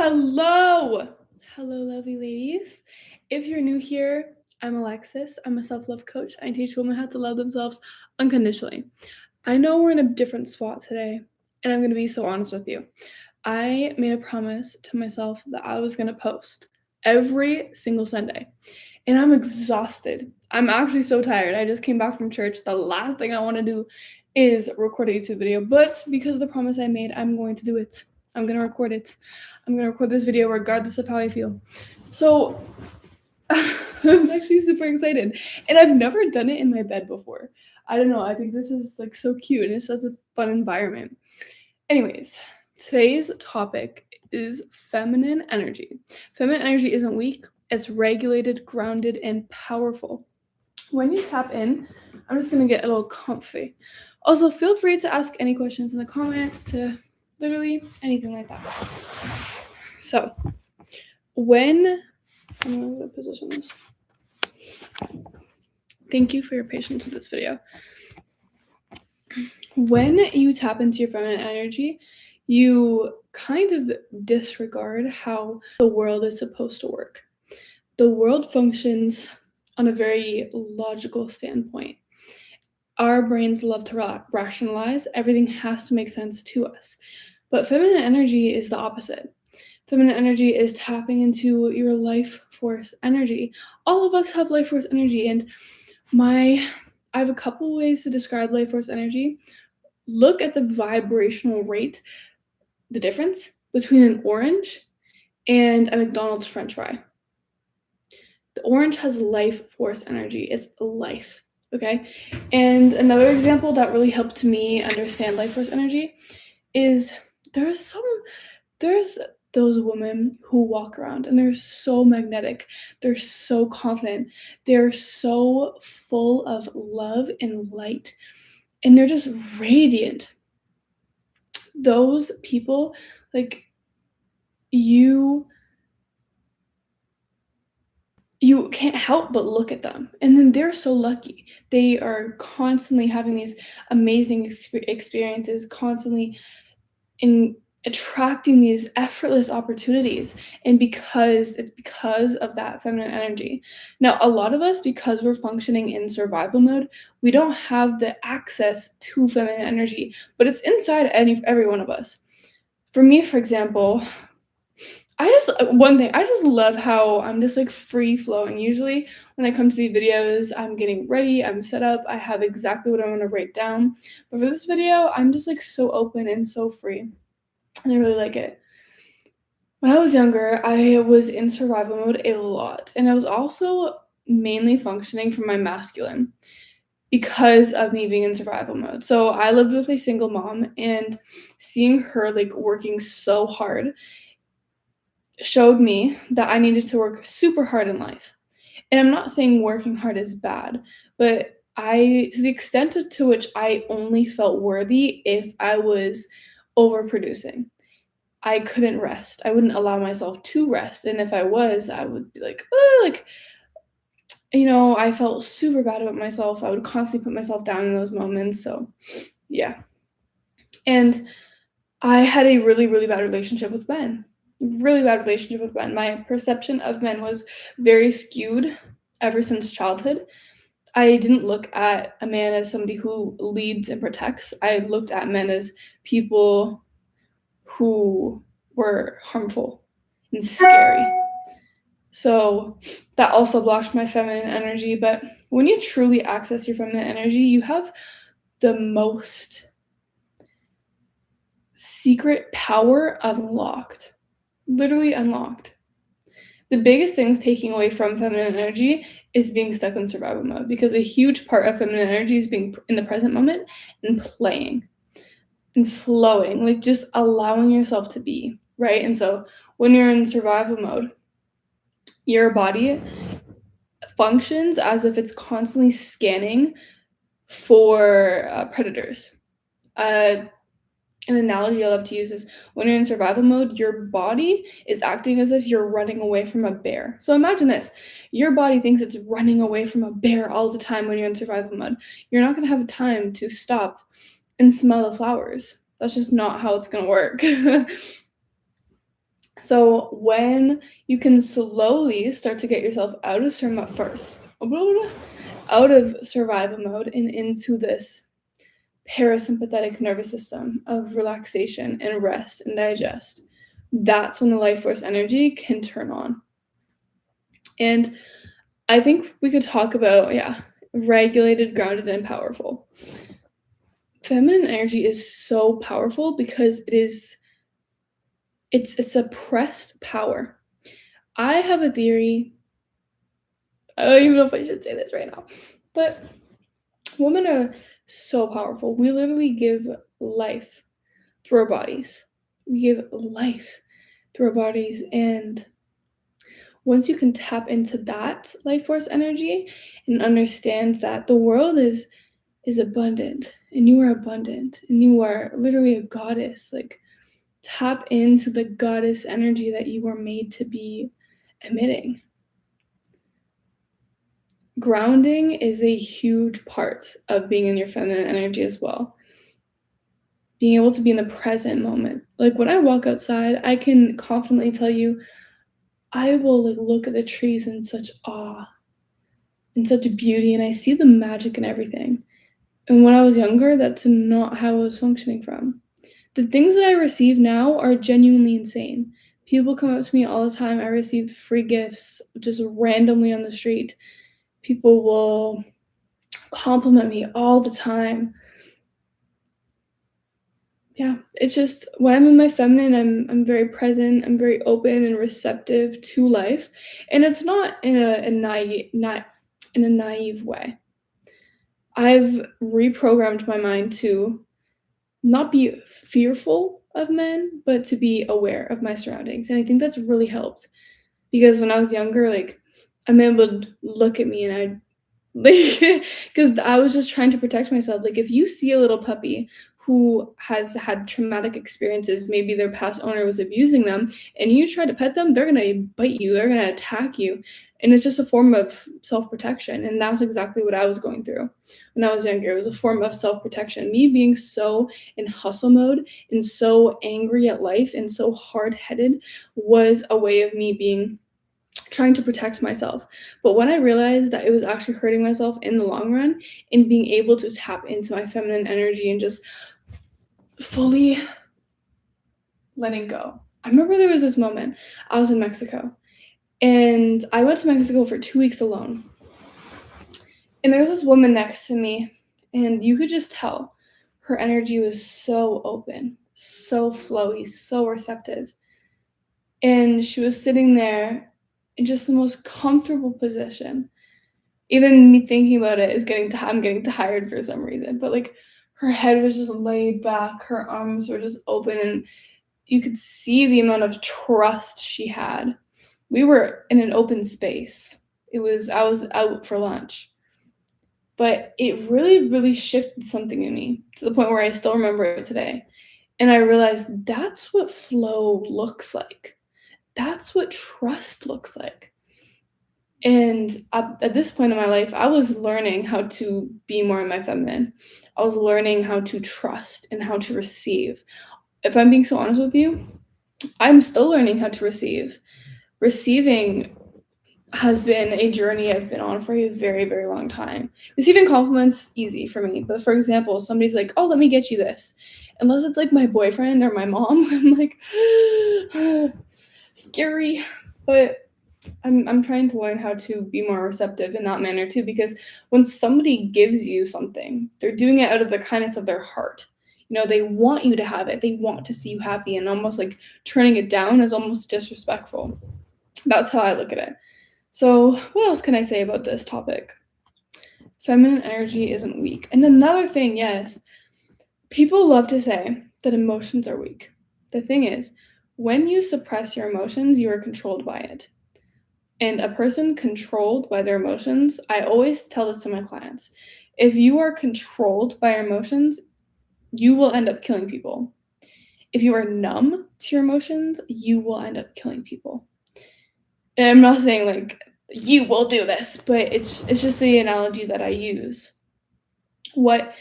Hello. Hello, lovely ladies. If you're new here, I'm Alexis. I'm a self love coach. I teach women how to love themselves unconditionally. I know we're in a different spot today, and I'm going to be so honest with you. I made a promise to myself that I was going to post every single Sunday, and I'm exhausted. I'm actually so tired. I just came back from church. The last thing I want to do is record a YouTube video, but because of the promise I made, I'm going to do it. I'm going to record it. I'm going to record this video regardless of how I feel. So I'm actually super excited. And I've never done it in my bed before. I don't know. I think this is like so cute and it's such a fun environment. Anyways, today's topic is feminine energy. Feminine energy isn't weak, it's regulated, grounded, and powerful. When you tap in, I'm just going to get a little comfy. Also, feel free to ask any questions in the comments to literally anything like that. So, I'm going to position this. Thank you for your patience with this video. When you tap into your feminine energy, you kind of disregard how the world is supposed to work. The world functions on a very logical standpoint. Our brains love to rationalize. Everything has to make sense to us. But feminine energy is the opposite. Feminine energy is tapping into your life force energy. All of us have life force energy, and I have a couple ways to describe life force energy. Look at the vibrational rate, the difference between an orange and a McDonald's French fry. The orange has life force energy. It's life. Okay. And another example that really helped me understand life force energy is there's those women who walk around and they're so magnetic. They're so confident. They're so full of love and light. And they're just radiant. Those people, like, you can't help but look at them. And then they're so lucky. They are constantly having these amazing experiences, constantly attracting these effortless opportunities. And it's because of that feminine energy. Now, a lot of us, because we're functioning in survival mode, we don't have the access to feminine energy, but it's inside every one of us. For me, for example, I just love how I'm just like free flowing. Usually when I come to the videos, I'm getting ready, I'm set up, I have exactly what I want to write down. But for this video, I'm just like so open and so free. And I really like it. When I was younger, I was in survival mode a lot. And I was also mainly functioning from my masculine because of me being in survival mode. So I lived with a single mom, and seeing her like working so hard showed me that I needed to work super hard in life. And I'm not saying working hard is bad, but to the extent to which I only felt worthy if I was overproducing. I couldn't rest. I wouldn't allow myself to rest. And if I was, I would be like, I felt super bad about myself. I would constantly put myself down in those moments. So, yeah. And I had a really, really bad relationship with men. Really bad relationship with men. My perception of men was very skewed ever since childhood. I didn't look at a man as somebody who leads and protects. I looked at men as people who were harmful and scary. So that also blocked my feminine energy. But when you truly access your feminine energy, you have the most secret power unlocked. Literally unlocked. The biggest things taking away from feminine energy is being stuck in survival mode, because a huge part of feminine energy is being in the present moment and playing and flowing, like just allowing yourself to be, right? And so when you're in survival mode, your body functions as if it's constantly scanning for predators. An analogy I love to use is when you're in survival mode, your body is acting as if you're running away from a bear. So imagine this. Your body thinks it's running away from a bear all the time when you're in survival mode. You're not going to have time to stop and smell the flowers. That's just not how it's going to work. So when you can slowly start to get yourself out of first, out of survival mode and into this parasympathetic nervous system of relaxation and rest and digest, that's when the life force energy can turn on. And I think we could talk about, yeah, regulated, grounded, and powerful. Feminine energy is so powerful because it's a suppressed power. I have a theory. I don't even know if I should say this right now, but women are so powerful. We literally give life through our bodies. We give life through our bodies. And once you can tap into that life force energy and understand that the world is abundant and you are literally a goddess, like tap into the goddess energy that you are made to be emitting. Grounding is a huge part of being in your feminine energy as well. Being able to be in the present moment. Like when I walk outside, I can confidently tell you I will like look at the trees in such awe and such beauty, and I see the magic in everything. And when I was younger, that's not how I was functioning from. The things that I receive now are genuinely insane. People come up to me all the time. I receive free gifts just randomly on the street. People will compliment me all the time. Yeah, it's just when I'm in my feminine, I'm very present, I'm very open and receptive to life, and it's not in a naive not in a naive way. I've reprogrammed my mind to not be fearful of men, but to be aware of my surroundings, and I think that's really helped because when I was younger, like, a man would look at me and I'd like, because I was just trying to protect myself. Like, if you see a little puppy who has had traumatic experiences, maybe their past owner was abusing them, and you try to pet them, they're gonna bite you, they're gonna attack you. And it's just a form of self-protection. And that's exactly what I was going through when I was younger. It was a form of self-protection. Me being so in hustle mode and so angry at life and so hard-headed was a way of me being trying to protect myself. But when I realized that it was actually hurting myself in the long run and being able to tap into my feminine energy and just fully letting go. I remember there was this moment. I was in Mexico and I went to Mexico for 2 weeks alone. And there was this woman next to me, and you could just tell her energy was so open, so flowy, so receptive. And she was sitting there in just the most comfortable position. Even me thinking about it is I'm getting tired for some reason, but, like, her head was just laid back, her arms were just open, and you could see the amount of trust she had. We were in an open space. I was out for lunch, but it really, really shifted something in me to the point where I still remember it today, and I realized that's what flow looks like. That's what trust looks like. And at this point in my life, I was learning how to be more in my feminine. I was learning how to trust and how to receive. If I'm being so honest with you, I'm still learning how to receive. Receiving has been a journey I've been on for a very, very long time. Receiving compliments, easy for me. But for example, somebody's like, oh, let me get you this. Unless it's like my boyfriend or my mom, I'm like, scary. But I'm trying to learn how to be more receptive in that manner too, because when somebody gives you something, they're doing it out of the kindness of their heart. You know, they want you to have it. They want to see you happy, and almost like turning it down is almost disrespectful. That's how I look at it. So, what else can I say about this topic? Feminine energy isn't weak. And another thing, yes, people love to say that emotions are weak. The thing is, when you suppress your emotions, you are controlled by it. And a person controlled by their emotions, I always tell this to my clients. If you are controlled by your emotions, you will end up killing people. If you are numb to your emotions, you will end up killing people. And I'm not saying like you will do this, but it's just the analogy that I use. What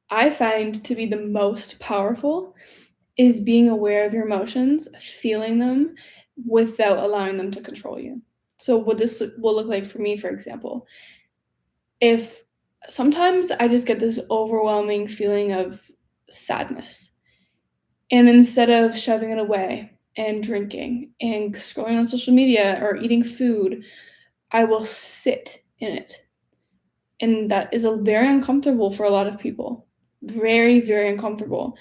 I find to be the most powerful is being aware of your emotions, feeling them, without allowing them to control you. So what this will look like for me, for example, if sometimes I just get this overwhelming feeling of sadness, and instead of shoving it away and drinking and scrolling on social media or eating food, I will sit in it. And that is a very uncomfortable for a lot of people. Very, very uncomfortable.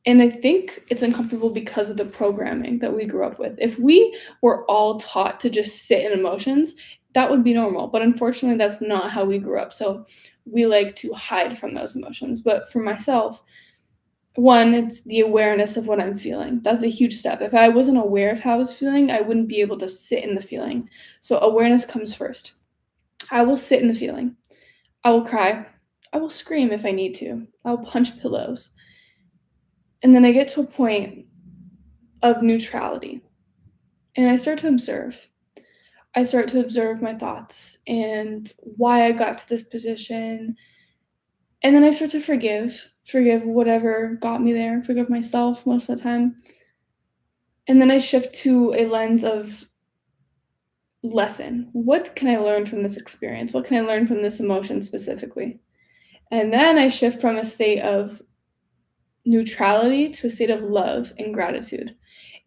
And I think it's uncomfortable because of the programming that we grew up with. If we were all taught to just sit in emotions, that would be normal. But unfortunately, that's not how we grew up. So we like to hide from those emotions. But for myself, one, it's the awareness of what I'm feeling. That's a huge step. If I wasn't aware of how I was feeling, I wouldn't be able to sit in the feeling. So awareness comes first. I will sit in the feeling. I will cry. I will scream if I need to. I'll punch pillows. And then I get to a point of neutrality and I start to observe. I start to observe my thoughts and why I got to this position. And then I start to forgive whatever got me there, forgive myself most of the time. And then I shift to a lens of lesson. What can I learn from this experience? What can I learn from this emotion specifically? And then I shift from a state of neutrality to a state of love and gratitude.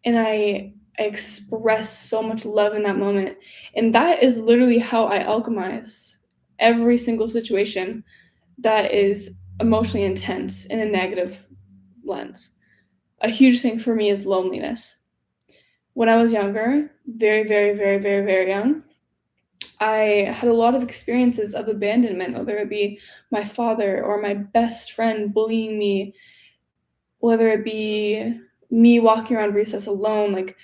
And I express so much love in that moment. And that is literally how I alchemize every single situation that is emotionally intense in a negative lens. A huge thing for me is loneliness. When I was younger, very, very, very, very, very young, I had a lot of experiences of abandonment, whether it be my father or my best friend bullying me, whether it be me walking around recess alone. Like,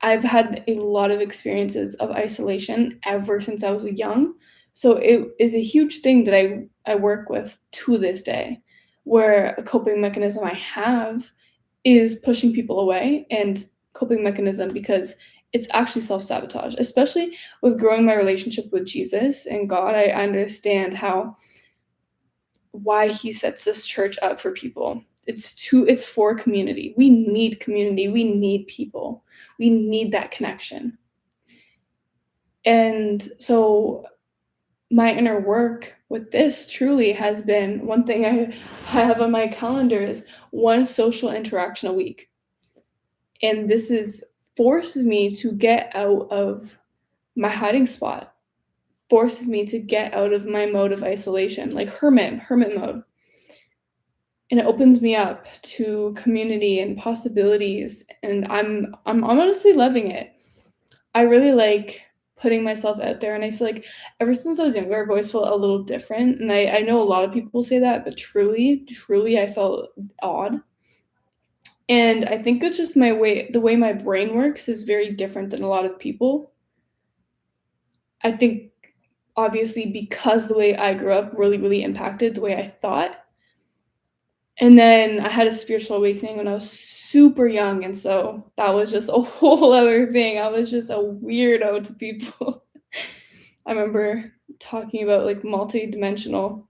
I've had a lot of experiences of isolation ever since I was young. So it is a huge thing that I work with to this day, where a coping mechanism I have is pushing people away, and coping mechanism because it's actually self-sabotage, especially with growing my relationship with Jesus and God. I understand how why he sets this church up for people. It's for community. We need community. We need people. We need that connection. And so my inner work with this truly has been one thing I have on my calendar is one social interaction a week. And this is forces me to get out of my hiding spot, forces me to get out of my mode of isolation, like hermit mode. And it opens me up to community and possibilities, and I'm honestly loving it. I really like putting myself out there, and I feel like ever since I was younger, I've always felt a little different, and I know a lot of people say that, but truly, truly, I felt odd. And I think it's just the way my brain works is very different than a lot of people. I think obviously because the way I grew up really, really impacted the way I thought. And then I had a spiritual awakening when I was super young, and so that was just a whole other thing. I was just a weirdo to people. I remember talking about, like, multi-dimensional,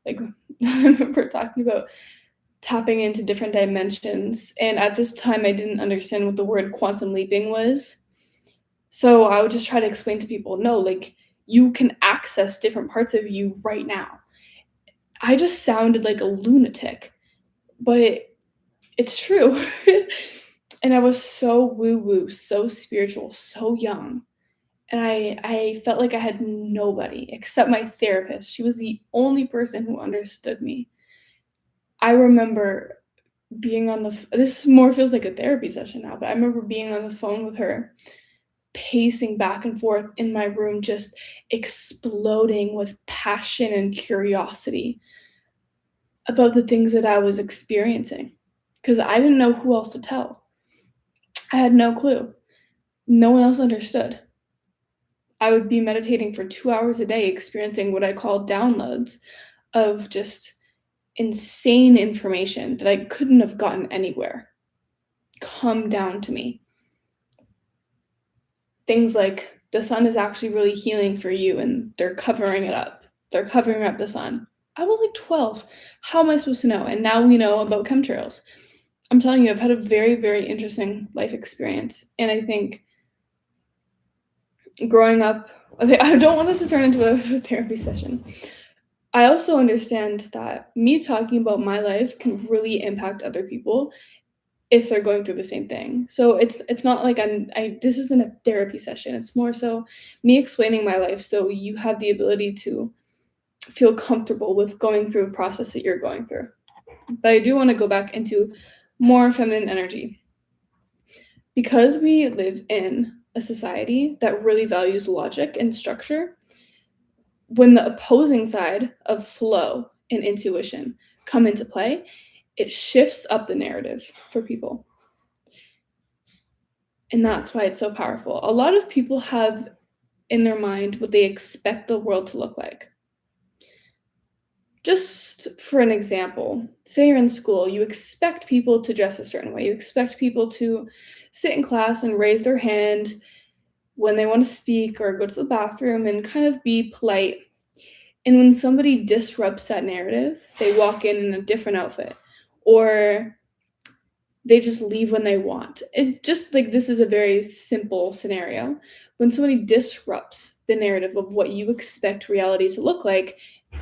like, I remember talking about tapping into different dimensions, and at this time, I didn't understand what the word quantum leaping was. So I would just try to explain to people, "No, like, you can access different parts of you right now." I just sounded like a lunatic, but it's true. And I was so woo-woo, so spiritual, so young, and I felt like I had nobody except my therapist. She was the only person who understood me. I remember being on the this more feels like a therapy session now, but I remember being on the phone with her, pacing back and forth in my room, just exploding with passion and curiosity about the things that I was experiencing, because I didn't know who else to tell. I had no clue. No one else understood. I would be meditating for 2 hours a day, experiencing what I call downloads of just insane information that I couldn't have gotten anywhere come down to me. Things like, "The sun is actually really healing for you, and they're covering it up. They're covering up the sun." I was like 12. How am I supposed to know? And now we know about chemtrails. I'm telling you, I've had a very, very interesting life experience. And I think growing up, I don't want this to turn into a therapy session. I also understand that me talking about my life can really impact other people if they're going through the same thing. So it's not like this isn't a therapy session. It's more so me explaining my life so you have the ability to feel comfortable with going through the process that you're going through. But I do want to go back into more feminine energy. Because we live in a society that really values logic and structure, when the opposing side of flow and intuition come into play, it shifts up the narrative for people. And that's why it's so powerful. A lot of people have in their mind what they expect the world to look like. Just for an example, say you're in school, you expect people to dress a certain way. You expect people to sit in class and raise their hand when they want to speak or go to the bathroom and kind of be polite. And when somebody disrupts that narrative, they walk in a different outfit or they just leave when they want. It just like this is a very simple scenario. When somebody disrupts the narrative of what you expect reality to look like,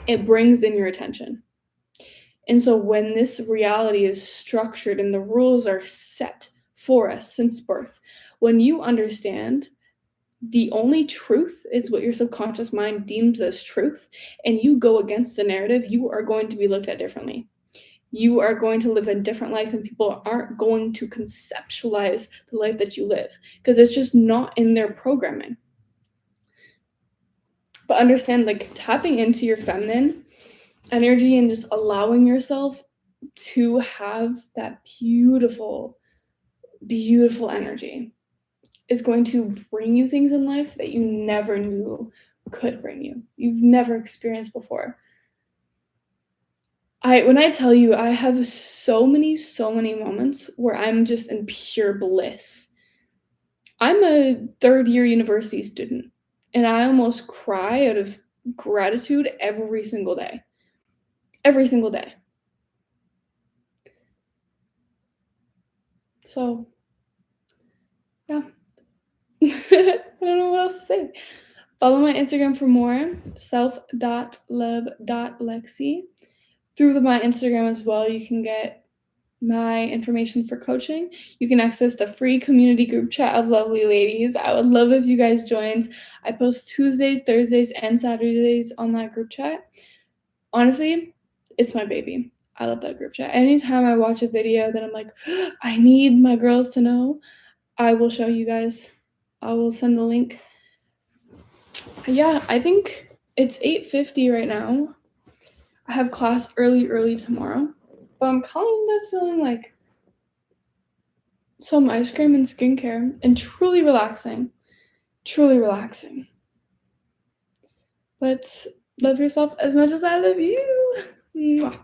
it brings in your attention. And so when this reality is structured and the rules are set for us since birth, when you understand the only truth is what your subconscious mind deems as truth, and you go against the narrative, you are going to be looked at differently. You are going to live a different life, and people aren't going to conceptualize the life that you live because it's just not in their programming. But understand, like, tapping into your feminine energy and just allowing yourself to have that beautiful, beautiful energy is going to bring you things in life that you never knew could bring you. You've never experienced before. When I tell you, I have so many moments where I'm just in pure bliss. I'm a third-year university student, and I almost cry out of gratitude every single day. Every single day. So, yeah. I don't know what else to say. Follow my Instagram for more, self.love.lexi. Through my Instagram as well, you can get my information for coaching. You can access the free community group chat of lovely ladies. I would love if you guys joined. I post Tuesdays, Thursdays, and Saturdays on that group chat. Honestly, it's my baby. I love that group chat. Anytime I watch a video that I'm like, I need my girls to know, I will show you guys. I will send the link. Yeah, I think it's 8:50 right now. I have class early tomorrow, but I'm kind of feeling like some ice cream and skincare and truly relaxing. Truly relaxing. But love yourself as much as I love you. Mwah.